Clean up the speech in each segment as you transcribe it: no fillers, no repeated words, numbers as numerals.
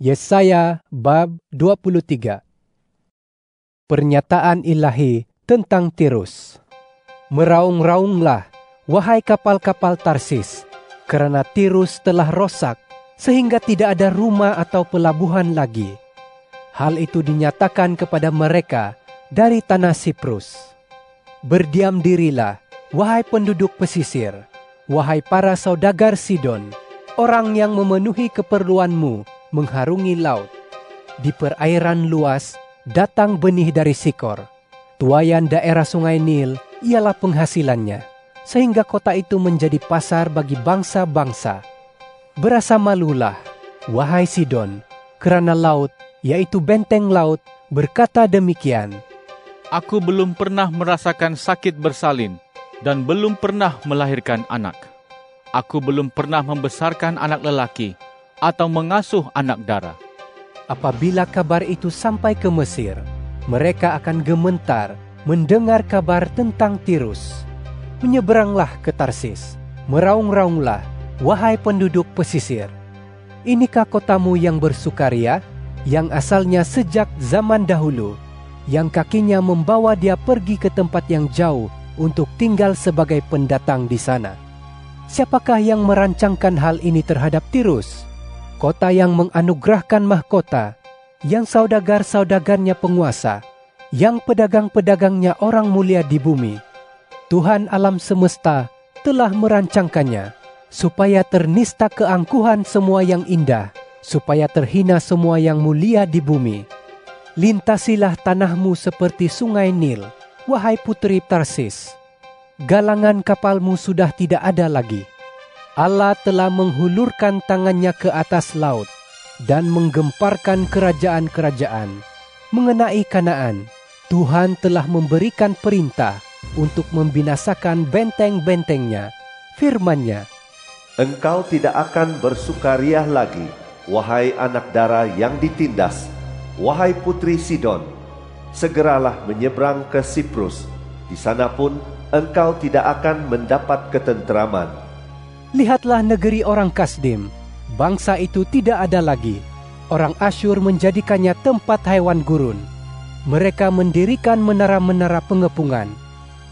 Yesaya bab 23. Pernyataan ilahi tentang Tirus. Meraung-raunglah, wahai kapal-kapal Tarsis, karena Tirus telah rosak, sehingga tidak ada rumah atau pelabuhan lagi. Hal itu dinyatakan kepada mereka dari tanah Siprus. Berdiam dirilah, wahai penduduk pesisir, wahai para saudagar Sidon, orang yang memenuhi keperluanmu mengharungi laut. Di perairan luas datang benih dari Sikor. Tuayan daerah sungai Nil ialah penghasilannya, sehingga kota itu menjadi pasar bagi bangsa-bangsa. Berasa malulah, wahai Sidon, kerana laut, yaitu benteng laut, berkata demikian. Aku belum pernah merasakan sakit bersalin dan belum pernah melahirkan anak. Aku belum pernah membesarkan anak lelaki atau mengasuh anak dara. Apabila kabar itu sampai ke Mesir, mereka akan gementar mendengar kabar tentang Tirus. Menyeberanglah ke Tarsis, meraung-raunglah, wahai penduduk pesisir. Inikah kotamu yang bersukaria, yang asalnya sejak zaman dahulu, yang kakinya membawa dia pergi ke tempat yang jauh untuk tinggal sebagai pendatang di sana? Siapakah yang merancangkan hal ini terhadap Tirus? Kota yang menganugerahkan mahkota, yang saudagar-saudagarnya penguasa, yang pedagang-pedagangnya orang mulia di bumi. Tuhan alam semesta telah merancangkannya, supaya ternista keangkuhan semua yang indah, supaya terhina semua yang mulia di bumi. Lintasilah tanahmu seperti sungai Nil, wahai putri Tarsis. Galangan kapalmu sudah tidak ada lagi. Allah telah menghulurkan tangannya ke atas laut dan menggemparkan kerajaan-kerajaan. Mengenai Kanaan, Tuhan telah memberikan perintah untuk membinasakan benteng-bentengnya. Firman-Nya, Engkau tidak akan bersukariah lagi, wahai anak dara yang ditindas, wahai putri Sidon. Segeralah menyeberang ke Siprus. Di sana pun engkau tidak akan mendapat ketenteraman. Lihatlah negeri orang Kasdim, bangsa itu tidak ada lagi. Orang Asyur menjadikannya tempat haiwan gurun. Mereka mendirikan menara-menara pengepungan,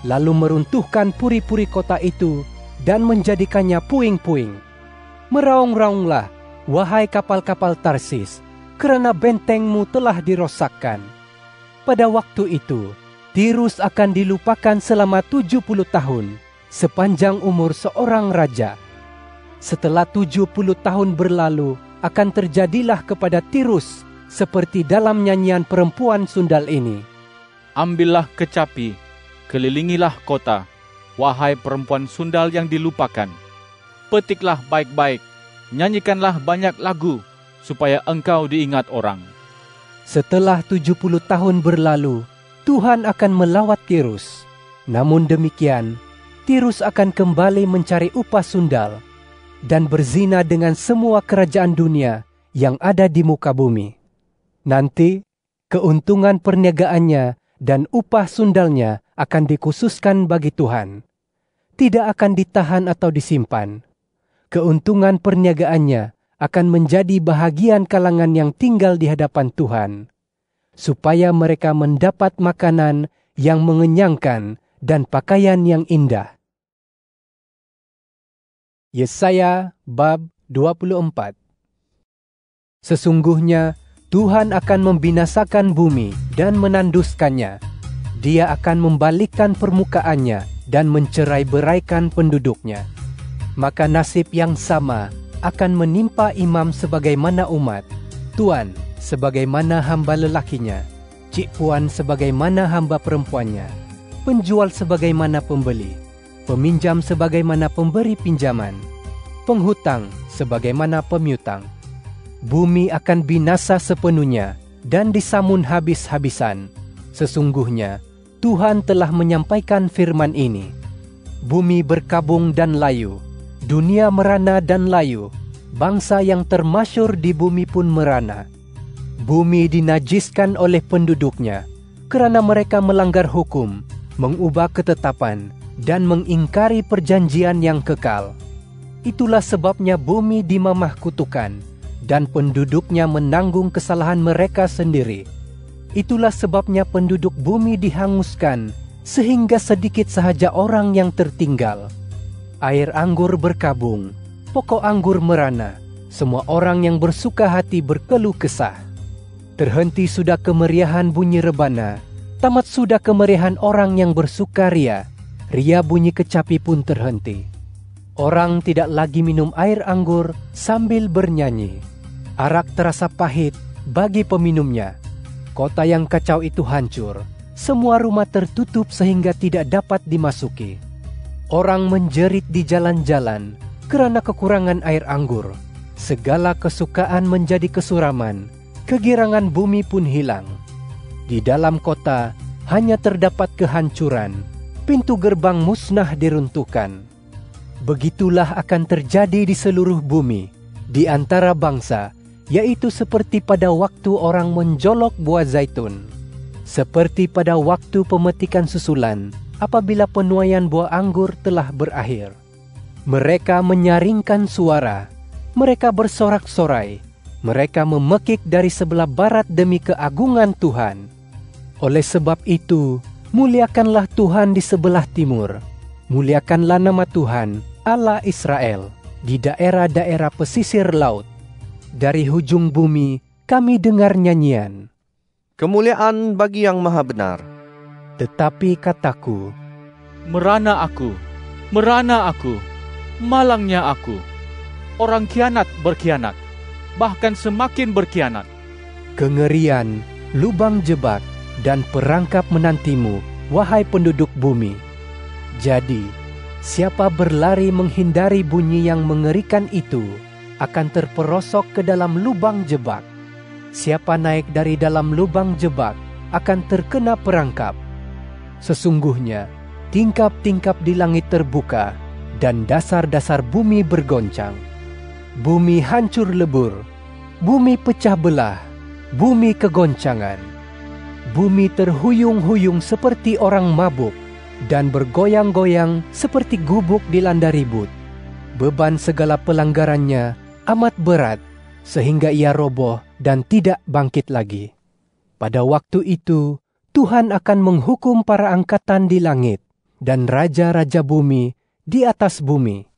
lalu meruntuhkan puri-puri kota itu dan menjadikannya puing-puing. Meraung-raunglah, wahai kapal-kapal Tarsis, kerana bentengmu telah dirosakkan. Pada waktu itu, Tirus akan dilupakan selama 70 tahun, sepanjang umur seorang raja. Setelah 70 tahun berlalu, akan terjadilah kepada Tirus seperti dalam nyanyian perempuan sundal ini. Ambillah kecapi, kelilingilah kota, wahai perempuan sundal yang dilupakan. Petiklah baik-baik, nyanyikanlah banyak lagu, supaya engkau diingat orang. Setelah 70 tahun berlalu, Tuhan akan melawat Tirus. Namun demikian, Tirus akan kembali mencari upah sundal dan berzina dengan semua kerajaan dunia yang ada di muka bumi. Nanti, keuntungan perniagaannya dan upah sundalnya akan dikhususkan bagi Tuhan. Tidak akan ditahan atau disimpan. Keuntungan perniagaannya akan menjadi bahagian kalangan yang tinggal di hadapan Tuhan, supaya mereka mendapat makanan yang mengenyangkan dan pakaian yang indah. Yesaya bab 24. Sesungguhnya Tuhan akan membinasakan bumi dan menanduskannya. Dia akan membalikkan permukaannya dan mencerai-beraikan penduduknya. Maka nasib yang sama akan menimpa imam sebagaimana umat, tuan sebagaimana hamba lelakinya, cik puan sebagaimana hamba perempuannya, penjual sebagaimana pembeli, peminjam sebagaimana pemberi pinjaman, penghutang sebagaimana pemiutang. Bumi akan binasa sepenuhnya dan disamun habis-habisan. Sesungguhnya Tuhan telah menyampaikan firman ini. Bumi berkabung dan layu, dunia merana dan layu, bangsa yang termasyur di bumi pun merana. Bumi dinajiskan oleh penduduknya, kerana mereka melanggar hukum, mengubah ketetapan, dan mengingkari perjanjian yang kekal. Itulah sebabnya bumi dimamah kutukan, dan penduduknya menanggung kesalahan mereka sendiri. Itulah sebabnya penduduk bumi dihanguskan, sehingga sedikit sahaja orang yang tertinggal. Air anggur berkabung, pokok anggur merana, semua orang yang bersuka hati berkeluh kesah. Terhenti sudah kemeriahan bunyi rebana, tamat sudah kemeriahan orang yang bersukaria. Ria bunyi kecapi pun terhenti. Orang tidak lagi minum air anggur sambil bernyanyi. Arak terasa pahit bagi peminumnya. Kota yang kacau itu hancur. Semua rumah tertutup sehingga tidak dapat dimasuki. Orang menjerit di jalan-jalan karena kekurangan air anggur. Segala kesukaan menjadi kesuraman. Kegirangan bumi pun hilang. Di dalam kota hanya terdapat kehancuran. Pintu gerbang musnah diruntuhkan. Begitulah akan terjadi di seluruh bumi, di antara bangsa, yaitu seperti pada waktu orang menjolok buah zaitun, seperti pada waktu pemetikan susulan, apabila penuaian buah anggur telah berakhir. Mereka menyaringkan suara, mereka bersorak-sorai, mereka memekik dari sebelah barat demi keagungan Tuhan. Oleh sebab itu, muliakanlah Tuhan di sebelah timur, muliakanlah nama Tuhan, Allah Israel, di daerah-daerah pesisir laut. Dari hujung bumi kami dengar nyanyian. Kemuliaan bagi yang maha benar. Tetapi kataku, merana aku, malangnya aku. Orang kianat berkhianat, bahkan semakin berkhianat. Kengerian, lubang jebak, dan perangkap menantimu, wahai penduduk bumi. Jadi, siapa berlari menghindari bunyi yang mengerikan itu, akan terperosok ke dalam lubang jebak. Siapa naik dari dalam lubang jebak, akan terkena perangkap. Sesungguhnya, tingkap-tingkap di langit terbuka, dan dasar-dasar bumi bergoncang. Bumi hancur lebur, bumi pecah belah, bumi kegoncangan. Bumi terhuyung-huyung seperti orang mabuk, dan bergoyang-goyang seperti gubuk dilanda ribut. Beban segala pelanggarannya amat berat, sehingga ia roboh dan tidak bangkit lagi. Pada waktu itu, Tuhan akan menghukum para angkatan di langit, dan raja-raja bumi di atas bumi.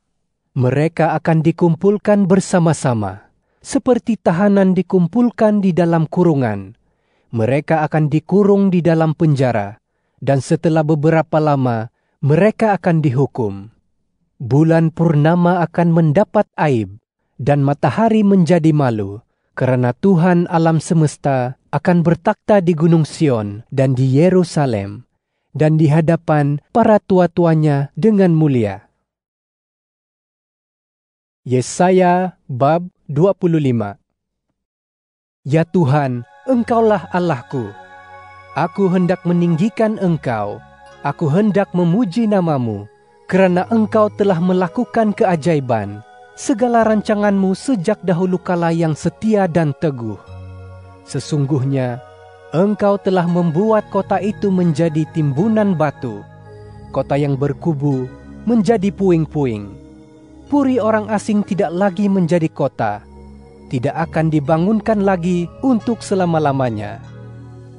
Mereka akan dikumpulkan bersama-sama, seperti tahanan dikumpulkan di dalam kurungan. Mereka akan dikurung di dalam penjara, dan setelah beberapa lama, mereka akan dihukum. Bulan purnama akan mendapat aib, dan matahari menjadi malu, karena Tuhan alam semesta akan bertakhta di Gunung Sion dan di Yerusalem, dan di hadapan para tua-tuanya dengan mulia. Yesaya bab 25. Ya Tuhan, Engkaulah Allahku. Aku hendak meninggikan Engkau, aku hendak memuji namamu, kerana Engkau telah melakukan keajaiban, segala rancanganmu sejak dahulu kala yang setia dan teguh. Sesungguhnya, Engkau telah membuat kota itu menjadi timbunan batu, kota yang berkubu menjadi puing-puing. Puri orang asing tidak lagi menjadi kota, tidak akan dibangunkan lagi untuk selama-lamanya.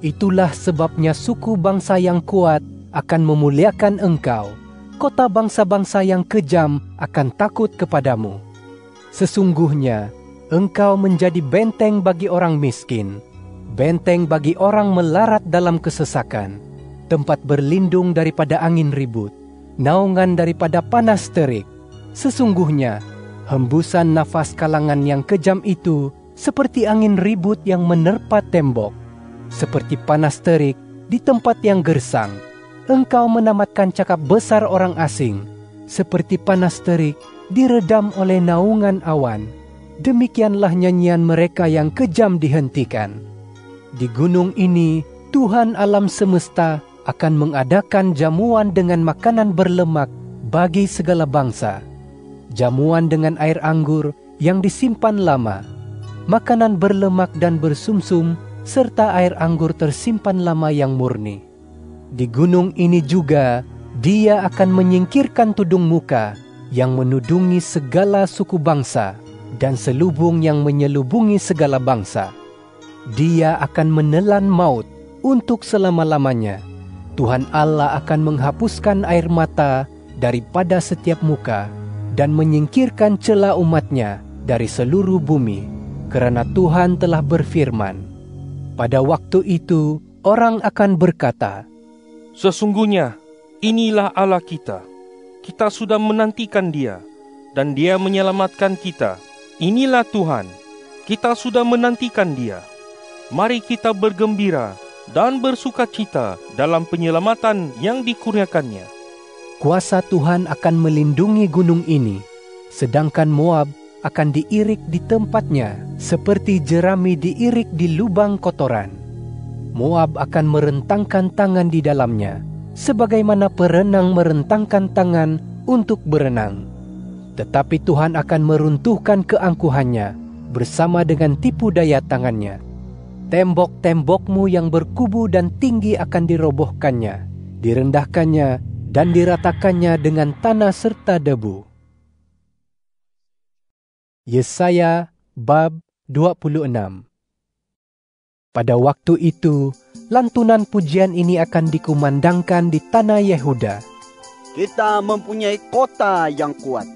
Itulah sebabnya suku bangsa yang kuat akan memuliakan Engkau, kota bangsa-bangsa yang kejam akan takut kepadamu. Sesungguhnya, Engkau menjadi benteng bagi orang miskin, benteng bagi orang melarat dalam kesesakan, tempat berlindung daripada angin ribut, naungan daripada panas terik. Sesungguhnya, hembusan nafas kalangan yang kejam itu seperti angin ribut yang menerpa tembok, seperti panas terik di tempat yang gersang. Engkau menamatkan cakap besar orang asing, seperti panas terik diredam oleh naungan awan. Demikianlah nyanyian mereka yang kejam dihentikan. Di gunung ini, Tuhan alam semesta akan mengadakan jamuan dengan makanan berlemak bagi segala bangsa. Jamuan dengan air anggur yang disimpan lama, makanan berlemak dan bersumsum, serta air anggur tersimpan lama yang murni. Di gunung ini juga, Dia akan menyingkirkan tudung muka yang menudungi segala suku bangsa, dan selubung yang menyelubungi segala bangsa. Dia akan menelan maut untuk selama-lamanya. Tuhan Allah akan menghapuskan air mata daripada setiap muka dan menyingkirkan celah umat-Nya dari seluruh bumi, kerana Tuhan telah berfirman. Pada waktu itu, orang akan berkata, "Sesungguhnya, inilah Allah kita. Kita sudah menantikan Dia, dan Dia menyelamatkan kita. Inilah Tuhan, kita sudah menantikan Dia. Mari kita bergembira dan bersukacita dalam penyelamatan yang dikurniakannya." Kuasa Tuhan akan melindungi gunung ini, sedangkan Moab akan diirik di tempatnya seperti jerami diirik di lubang kotoran. Moab akan merentangkan tangan di dalamnya, sebagaimana perenang merentangkan tangan untuk berenang. Tetapi Tuhan akan meruntuhkan keangkuhannya bersama dengan tipu daya tangannya. Tembok-tembokmu yang berkubu dan tinggi akan dirobohkannya, direndahkannya dan diratakannya dengan tanah serta debu. Yesaya bab 26. Pada waktu itu, lantunan pujian ini akan dikumandangkan di tanah Yehuda. Kita mempunyai kota yang kuat.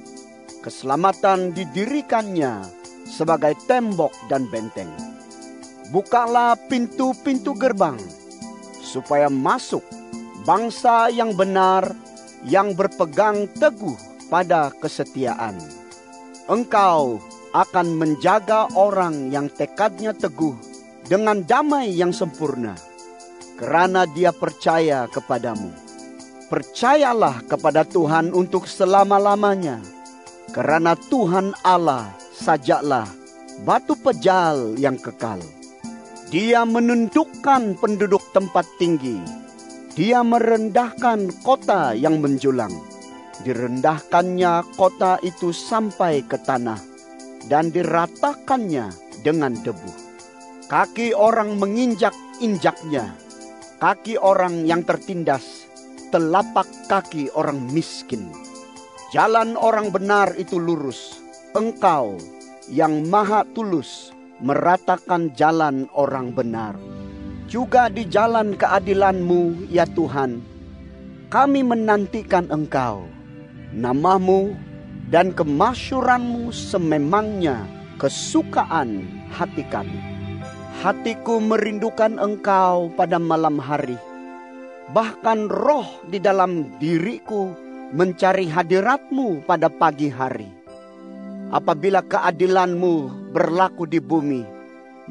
Keselamatan didirikannya sebagai tembok dan benteng. Bukalah pintu-pintu gerbang, supaya masuk bangsa yang benar, yang berpegang teguh pada kesetiaan. Engkau akan menjaga orang yang tekadnya teguh dengan damai yang sempurna, kerana dia percaya kepadamu. Percayalah kepada Tuhan untuk selama-lamanya, kerana Tuhan Allah sajalah batu pejal yang kekal. Dia menundukkan penduduk tempat tinggi, Dia merendahkan kota yang menjulang. Direndahkannya kota itu sampai ke tanah, dan diratakannya dengan debu. Kaki orang menginjak-injaknya, kaki orang yang tertindas, telapak kaki orang miskin. Jalan orang benar itu lurus. Engkau yang maha tulus meratakan jalan orang benar. Juga di jalan keadilan-Mu, ya Tuhan, kami menantikan Engkau. Nama-Mu dan kemasyuran-Mu sememangnya kesukaan hati kami. Hatiku merindukan Engkau pada malam hari. Bahkan roh di dalam diriku mencari hadirat-Mu pada pagi hari. Apabila keadilan-Mu berlaku di bumi,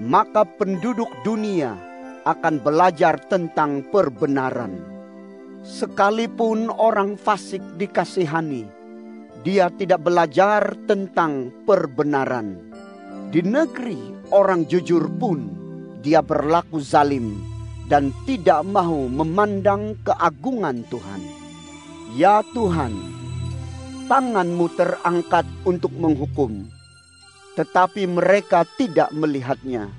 maka penduduk dunia akan belajar tentang perbenaran. Sekalipun orang fasik dikasihani, dia tidak belajar tentang perbenaran. Di negeri orang jujur pun, dia berlaku zalim dan tidak mau memandang keagungan Tuhan. Ya Tuhan, tangan-Mu terangkat untuk menghukum, tetapi mereka tidak melihatnya.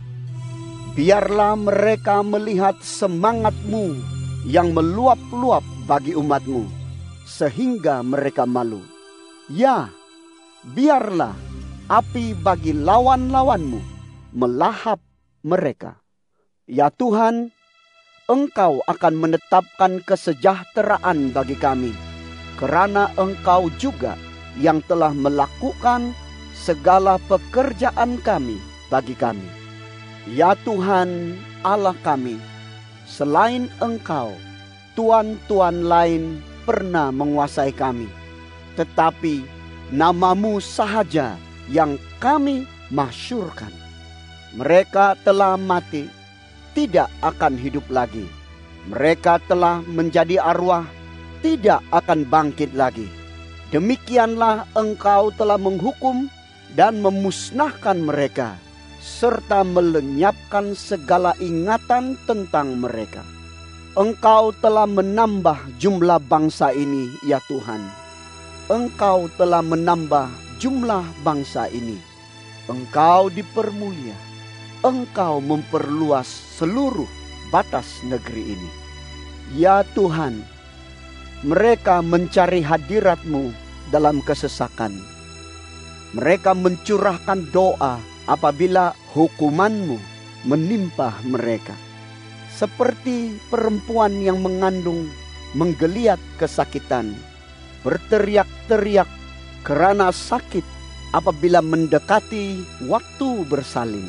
Biarlah mereka melihat semangat-Mu yang meluap-luap bagi umat-Mu, sehingga mereka malu. Ya, biarlah api bagi lawan-lawan-Mu melahap mereka. Ya Tuhan, Engkau akan menetapkan kesejahteraan bagi kami, kerana Engkau juga yang telah melakukan segala pekerjaan kami bagi kami. Ya Tuhan Allah kami, selain Engkau, tuan-tuan lain pernah menguasai kami. Tetapi nama-Mu sahaja yang kami masyurkan. Mereka telah mati, tidak akan hidup lagi. Mereka telah menjadi arwah, tidak akan bangkit lagi. Demikianlah Engkau telah menghukum dan memusnahkan mereka, serta melenyapkan segala ingatan tentang mereka. Engkau telah menambah jumlah bangsa ini, ya Tuhan. Engkau telah menambah jumlah bangsa ini. Engkau dipermulia. Engkau memperluas seluruh batas negeri ini. Ya Tuhan, mereka mencari hadirat-Mu dalam kesesakan. Mereka mencurahkan doa apabila hukuman-Mu menimpa mereka. Seperti perempuan yang mengandung menggeliat kesakitan, berteriak-teriak karena sakit apabila mendekati waktu bersalin.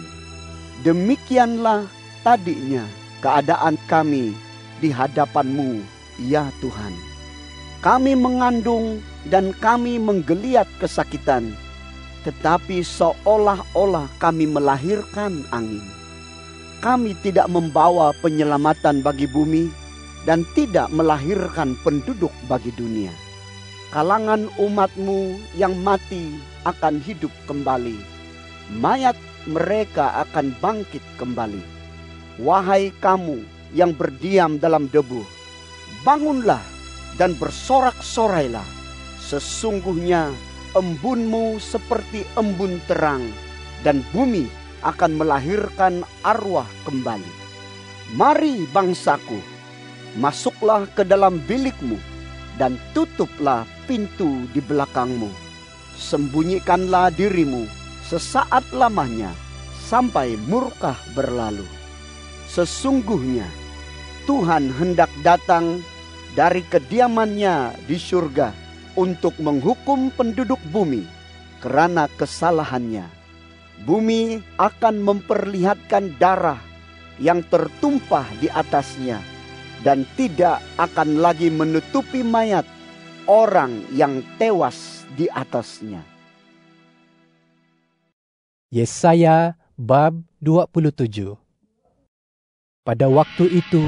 Demikianlah tadinya keadaan kami di hadapan-Mu, ya Tuhan. Kami mengandung dan kami menggeliat kesakitan, tetapi seolah-olah kami melahirkan angin. Kami tidak membawa penyelamatan bagi bumi dan tidak melahirkan penduduk bagi dunia. Kalangan umat-Mu yang mati akan hidup kembali. Mayat mereka akan bangkit kembali. Wahai kamu yang berdiam dalam debu, bangunlah dan bersorak-sorailah. Sesungguhnya embun-Mu seperti embun terang, dan bumi akan melahirkan arwah kembali. Mari bangsaku, masuklah ke dalam bilik-Mu, dan tutuplah pintu di belakang-Mu. Sembunyikanlah diri-Mu sesaat lamanya, sampai murka berlalu. Sesungguhnya Tuhan hendak datang dari kediaman-Nya di surga untuk menghukum penduduk bumi karena kesalahannya. Bumi akan memperlihatkan darah yang tertumpah di atasnya, dan tidak akan lagi menutupi mayat orang yang tewas di atasnya. Yesaya bab 27. Pada waktu itu,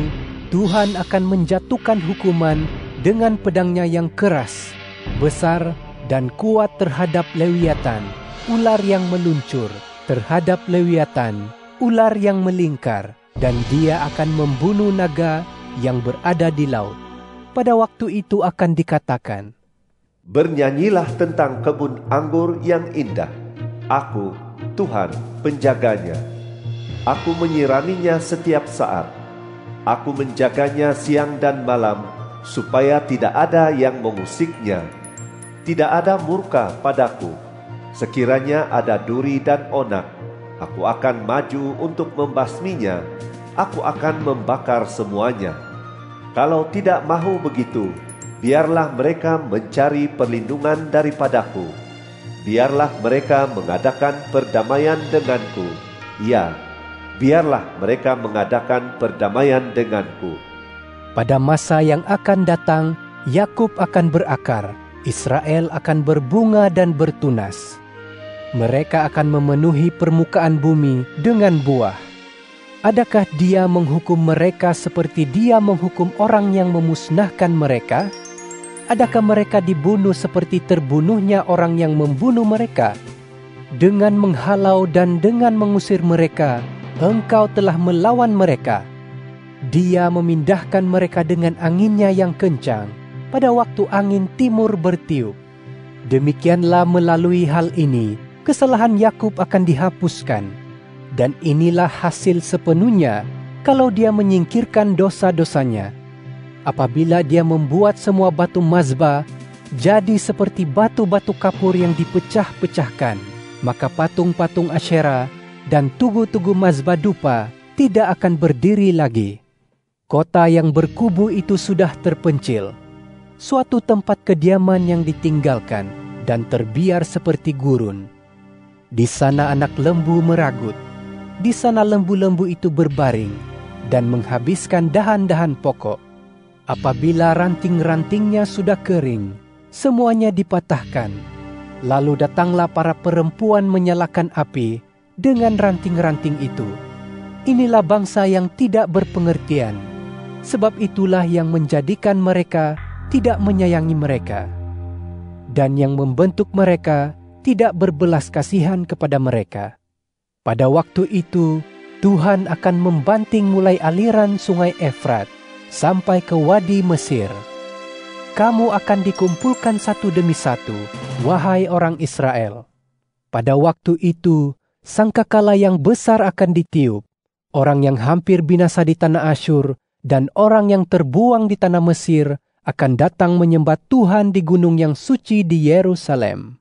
Tuhan akan menjatuhkan hukuman dengan pedang-Nya yang keras, besar dan kuat terhadap Lewiatan, ular yang meluncur, terhadap Lewiatan, ular yang melingkar, dan Dia akan membunuh naga yang berada di laut. Pada waktu itu akan dikatakan, Bernyanyilah tentang kebun anggur yang indah. Aku, Tuhan, penjaganya. Aku menyiraminya setiap saat. Aku menjaganya siang dan malam, supaya tidak ada yang mengusiknya. Tidak ada murka padaku. Sekiranya ada duri dan onak, aku akan maju untuk membasminya. Aku akan membakar semuanya. Kalau tidak mahu begitu, biarlah mereka mencari perlindungan daripadaku. Biarlah mereka mengadakan perdamaian denganku. Ya, biarlah mereka mengadakan perdamaian denganku. pada masa yang akan datang, Yakub akan berakar, Israel akan berbunga dan bertunas. Mereka akan memenuhi permukaan bumi dengan buah. Adakah Dia menghukum mereka seperti Dia menghukum orang yang memusnahkan mereka? Adakah mereka dibunuh seperti terbunuhnya orang yang membunuh mereka? Dengan menghalau dan dengan mengusir mereka, Engkau telah melawan mereka. Dia memindahkan mereka dengan anginnya yang kencang, pada waktu angin timur bertiup. Demikianlah melalui hal ini, kesalahan Yakub akan dihapuskan. Dan inilah hasil sepenuhnya kalau Dia menyingkirkan dosa-dosanya. Apabila Dia membuat semua batu mazbah jadi seperti batu-batu kapur yang dipecah-pecahkan, maka patung-patung Asyera dan tugu-tugu mazbah dupa tidak akan berdiri lagi. Kota yang berkubu itu sudah terpencil, suatu tempat kediaman yang ditinggalkan dan terbiar seperti gurun. Di sana anak lembu meragut. Di sana lembu-lembu itu berbaring dan menghabiskan dahan-dahan pokok. Apabila ranting-rantingnya sudah kering, semuanya dipatahkan. Lalu datanglah para perempuan menyalakan api dengan ranting-ranting itu. Inilah bangsa yang tidak berpengertian. Sebab itulah yang menjadikan mereka tidak menyayangi mereka. Dan yang membentuk mereka tidak berbelas kasihan kepada mereka. Pada waktu itu, Tuhan akan membanting mulai aliran sungai Efrat sampai ke Wadi Mesir. Kamu akan dikumpulkan satu demi satu, wahai orang Israel. Pada waktu itu, sangkakala yang besar akan ditiup. Orang yang hampir binasa di tanah Asyur dan orang yang terbuang di tanah Mesir akan datang menyembah Tuhan di gunung yang suci di Yerusalem.